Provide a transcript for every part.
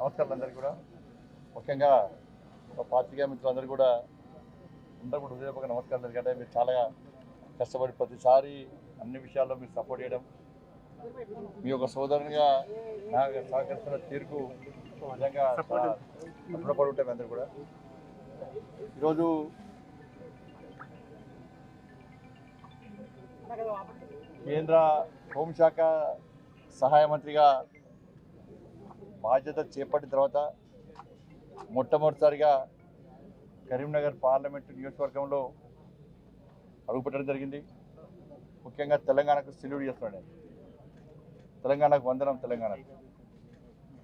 నమస్కారం అందరికీ కూడా. ముఖ్యంగా పాత్రికేయ మిత్రులందరూ కూడా హృదయపూర్వక నమస్కారం. ఎందుకంటే మీరు చాలా కష్టపడి ప్రతిసారి అన్ని విషయాల్లో మీరు సపోర్ట్ చేయడం, మీ ఒక సోదరునిగా నాకు సహకరిస్తున్న తీరుకు నిజంగా రుణపడి ఉంటాం అందరూ కూడా. ఈరోజు కేంద్ర హోంశాఖ సహాయ మంత్రిగా బాధ్యత చేపట్టిన తర్వాత మొట్టమొదటిసారిగా కరీంనగర్ పార్లమెంటు నియోజకవర్గంలో అడుగుపెట్టడం జరిగింది. ముఖ్యంగా తెలంగాణకు సెల్యూట్ చేస్తున్నాడు. తెలంగాణకు వందనం, తెలంగాణకు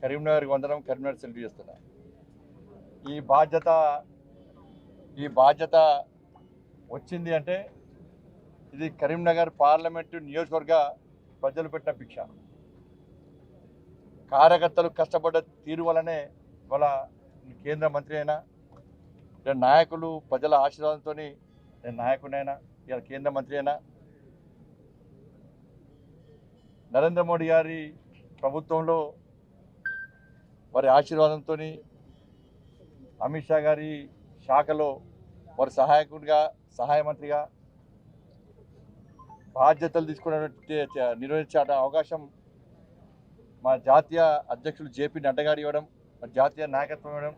కరీంనగర్కి వందనం, కరీంనగర్ సెల్యూట్ చేస్తున్నా. ఈ బాధ్యత వచ్చింది అంటే ఇది కరీంనగర్ పార్లమెంటు నియోజకవర్గ ప్రజలు పెట్టిన భిక్ష. కార్యకర్తలు కష్టపడ్డ తీరు వల్లనే ఇవాళ కేంద్ర మంత్రి అయినా, నాయకులు ప్రజల ఆశీర్వాదంతో నేను నాయకుడైనా, ఇవాళ కేంద్ర మంత్రి అయినా, నరేంద్ర మోడీ గారి ప్రభుత్వంలో వారి ఆశీర్వాదంతో అమిత్ షా గారి శాఖలో వారి సహాయ మంత్రిగా బాధ్యతలు నిర్వహించే అవకాశం మా జాతీయ అధ్యక్షులు జేపీ నడ్డా గారు ఇవ్వడం, మా జాతీయ నాయకత్వం ఇవ్వడం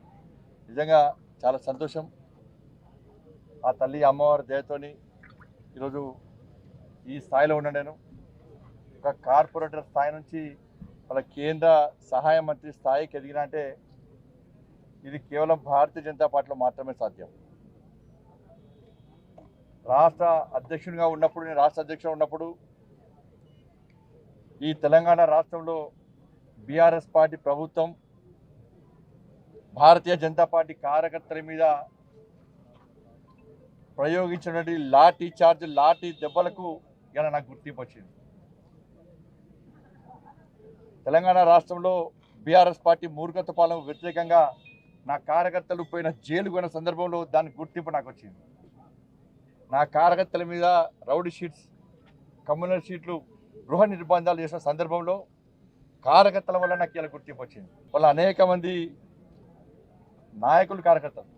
నిజంగా చాలా సంతోషం. ఆ తల్లి అమ్మవారి దయతోని ఈరోజు ఈ స్థాయిలో ఉన్నాను. నేను ఒక కార్పొరేటర్ స్థాయి నుంచి వాళ్ళ కేంద్ర సహాయ మంత్రి స్థాయికి ఎదిగిన అంటే ఇది కేవలం భారతీయ జనతా పార్టీలో మాత్రమే సాధ్యం. రాష్ట్ర అధ్యక్షుడిగా ఉన్నప్పుడు ఈ తెలంగాణ రాష్ట్రంలో బీఆర్ఎస్ పార్టీ ప్రభుత్వం భారతీయ జనతా పార్టీ కార్యకర్తల మీద ప్రయోగించినటువంటి లాఠీ దెబ్బలకు ఇలా నాకు గుర్తింపు వచ్చింది. తెలంగాణ రాష్ట్రంలో బీఆర్ఎస్ పార్టీ మూర్ఖత్వ పాలనకు వ్యతిరేకంగా నా కార్యకర్తలు పోయిన జైలు పోయిన సందర్భంలో దానికి గుర్తింపు నాకు వచ్చింది. నా కార్యకర్తల మీద రౌడీ షీట్స్, కమ్యూనల్ షీట్లు, గృహ నిర్బంధాలు చేసిన సందర్భంలో కార్యకర్తల వల్ల నాకు ఇలా గుర్తింపు వచ్చింది. వాళ్ళ అనేక మంది నాయకులు కార్యకర్తలు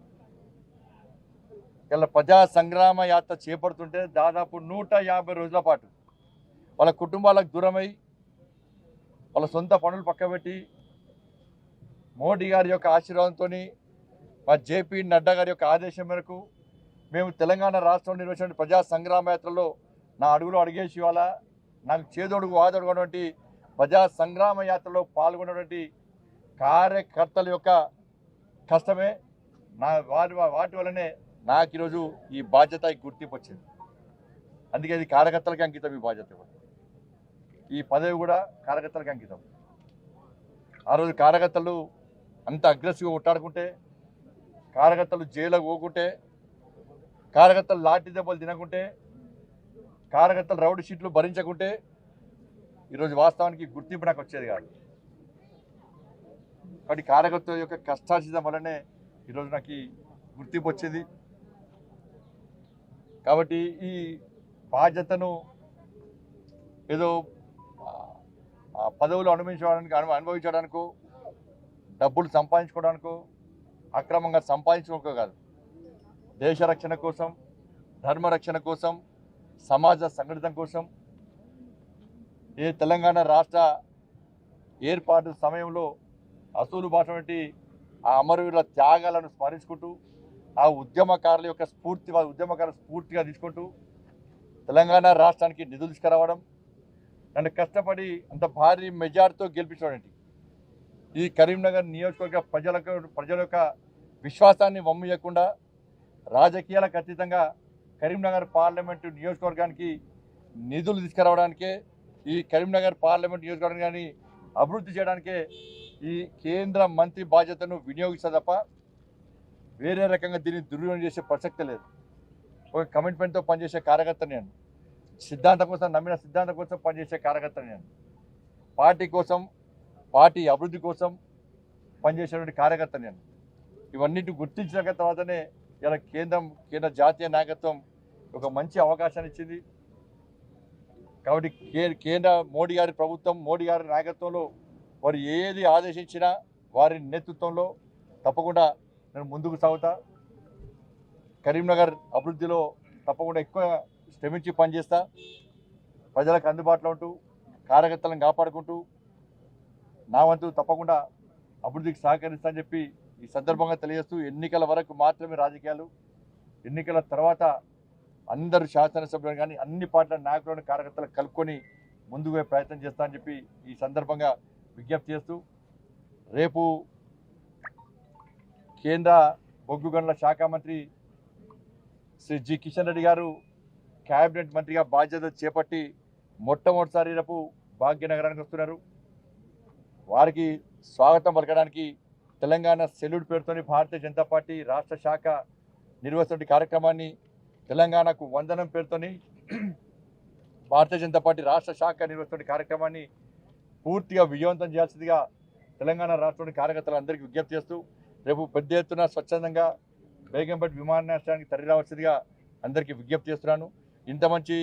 ఇలా ప్రజా సంగ్రామ యాత్ర చేపడుతుంటే దాదాపు 150 రోజుల పాటు వాళ్ళ కుటుంబాలకు దూరమై వాళ్ళ సొంత పనులు పక్కబెట్టి మోడీ గారి యొక్క ఆశీర్వాదంతో మా జేపీ నడ్డా గారి యొక్క ఆదేశం మేరకు మేము తెలంగాణ రాష్ట్రంలో నిర్వహించిన ప్రజా సంగ్రామ యాత్రలో నా అడుగులో అడిగేసి వాళ్ళ నాకు చేదోడుగు వాదోడుగున్నటువంటి ప్రజా సంగ్రామ యాత్రలో పాల్గొన్నటువంటి కార్యకర్తల యొక్క కష్టమే వాటి వల్లనే నాకు ఈరోజు ఈ బాధ్యత గుర్తింపు వచ్చింది. అందుకే ఇది కార్యకర్తలకి అంకితం. ఈ బాధ్యత ఈ పదవి కూడా కార్యకర్తలకి అంకితం. ఆ రోజు కార్యకర్తలు అంత అగ్రెసివ్గా కొట్టాడుకుంటే, కార్యకర్తలు జైలుకు పోకుంటే, కార్యకర్తలు లాఠీ దెబ్బలు తినకుంటే, కార్యకర్తలు రౌడీ షీట్లు భరించకుంటే ఈరోజు వాస్తవానికి గుర్తింపు నాకు వచ్చేది కాదు. కాబట్టి కార్యకర్తల యొక్క కష్టార్జితం వల్లనే ఈరోజు నాకు ఈ గుర్తింపు వచ్చింది. కాబట్టి ఈ బాధ్యతను ఏదో పదవులు అనుభవించడానికో, డబ్బులు సంపాదించుకోవడానికో, అక్రమంగా సంపాదించుకోవడానికో కాదు, దేశ రక్షణ కోసం, ధర్మ రక్షణ కోసం, సమాజ సంఘటితం కోసం ఏ తెలంగాణ రాష్ట్ర ఏర్పాటు సమయంలో అసూలు బాటువంటి ఆ అమరవీరుల త్యాగాలను స్మరించుకుంటూ, ఆ ఉద్యమకారుల స్ఫూర్తిగా తీసుకుంటూ తెలంగాణ రాష్ట్రానికి నిధులు తీసుకురావడం, నన్ను కష్టపడి అంత భారీ మెజార్టీతో గెలిపించడం, ఈ కరీంనగర్ నియోజకవర్గ ప్రజల యొక్క విశ్వాసాన్ని వమ్మియకుండా రాజకీయాలకు అతీతంగా కరీంనగర్ పార్లమెంటు నియోజకవర్గానికి నిధులు తీసుకురావడానికే, ఈ కరీంనగర్ పార్లమెంట్ నియోజకవర్గాన్ని అభివృద్ధి చేయడానికే ఈ కేంద్ర మంత్రి బాధ్యతను వినియోగిస్తా తప్ప వేరే రకంగా దీన్ని దుర్వినియోగం చేసే ప్రసక్తే లేదు. ఒక కమిట్మెంట్తో పనిచేసే కార్యకర్తని నేను, నమ్మిన సిద్ధాంతం కోసం పనిచేసే కార్యకర్తని నేను, పార్టీ కోసం, పార్టీ అభివృద్ధి కోసం పనిచేసేటువంటి కార్యకర్తని నేను. ఇవన్నిటి గుర్తించిన తర్వాతనే ఇలా కేంద్ర జాతీయ నాయకత్వం ఒక మంచి అవకాశాన్ని ఇచ్చింది. కాబట్టి కేంద్ర మోడీ గారి ప్రభుత్వం, మోడీ గారి నాయకత్వంలో వారు ఏది ఆదేశించినా వారి నేతృత్వంలో తప్పకుండా నేను ముందుకు సాగుతా. కరీంనగర్ అభివృద్ధిలో తప్పకుండా ఎక్కువ శ్రమించి పనిచేస్తా. ప్రజలకు అందుబాటులో ఉంటూ కార్యకర్తలను కాపాడుకుంటూ నా వంతు తప్పకుండా అభివృద్ధికి సహకరిస్తా అని చెప్పి ఈ సందర్భంగా తెలియజేస్తూ, ఎన్నికల వరకు మాత్రమే రాజకీయాలు, ఎన్నికల తర్వాత అందరూ శాసనసభ్యులు కానీ అన్ని పార్టీల నాయకులను కార్యకర్తలను కలుపుకొని ముందుకు పోయే ప్రయత్నం చేస్తా అని చెప్పి ఈ సందర్భంగా విజ్ఞప్తి చేస్తూ, రేపు కేంద్ర బొగ్గు గనుల శాఖ మంత్రి శ్రీ జి కిషన్ రెడ్డి గారు క్యాబినెట్ మంత్రిగా బాధ్యత చేపట్టి మొట్టమొదటిసారి రేపు భాగ్యనగరానికి వస్తున్నారు. వారికి స్వాగతం పలకడానికి తెలంగాణ సెల్యూట్ పేరుతోని భారతీయ జనతా పార్టీ రాష్ట్ర శాఖ నిర్వహిస్తున్న కార్యక్రమాన్ని, తెలంగాణకు వందనం పేరుతోని భారతీయ జనతా పార్టీ రాష్ట్ర శాఖ నిర్వహిస్తున్న కార్యక్రమాన్ని పూర్తిగా విజయవంతం చేయాల్సిందిగా తెలంగాణ రాష్ట్రంలోని కార్యకర్తలందరికీ విజ్ఞప్తి చేస్తూ, రేపు పెద్ద ఎత్తున స్వచ్ఛందంగా బేగంపేట విమానాశ్రయానికి తరలి రావాల్సిందిగా అందరికీ విజ్ఞప్తి చేస్తున్నాను. ఇంత మంచి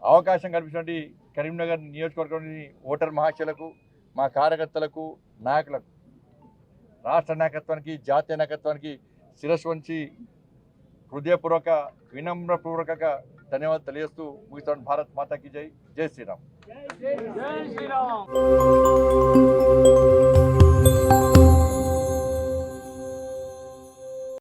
అవకాశం కల్పించినటువంటి కరీంనగర్ నియోజకవర్గంలోని ఓటర్ మహాశయులకు, మా కార్యకర్తలకు, నాయకులకు, రాష్ట్ర నాయకత్వానికి, జాతీయ నాయకత్వానికి శిరస్సు వంచి హృదయపూర్వక వినమ్రపూర్వక ధన్యవాదాలు తెలియజేస్తూ ముగిస్తాను. భారత్ మాతాకి జై. జై శ్రీరామ్.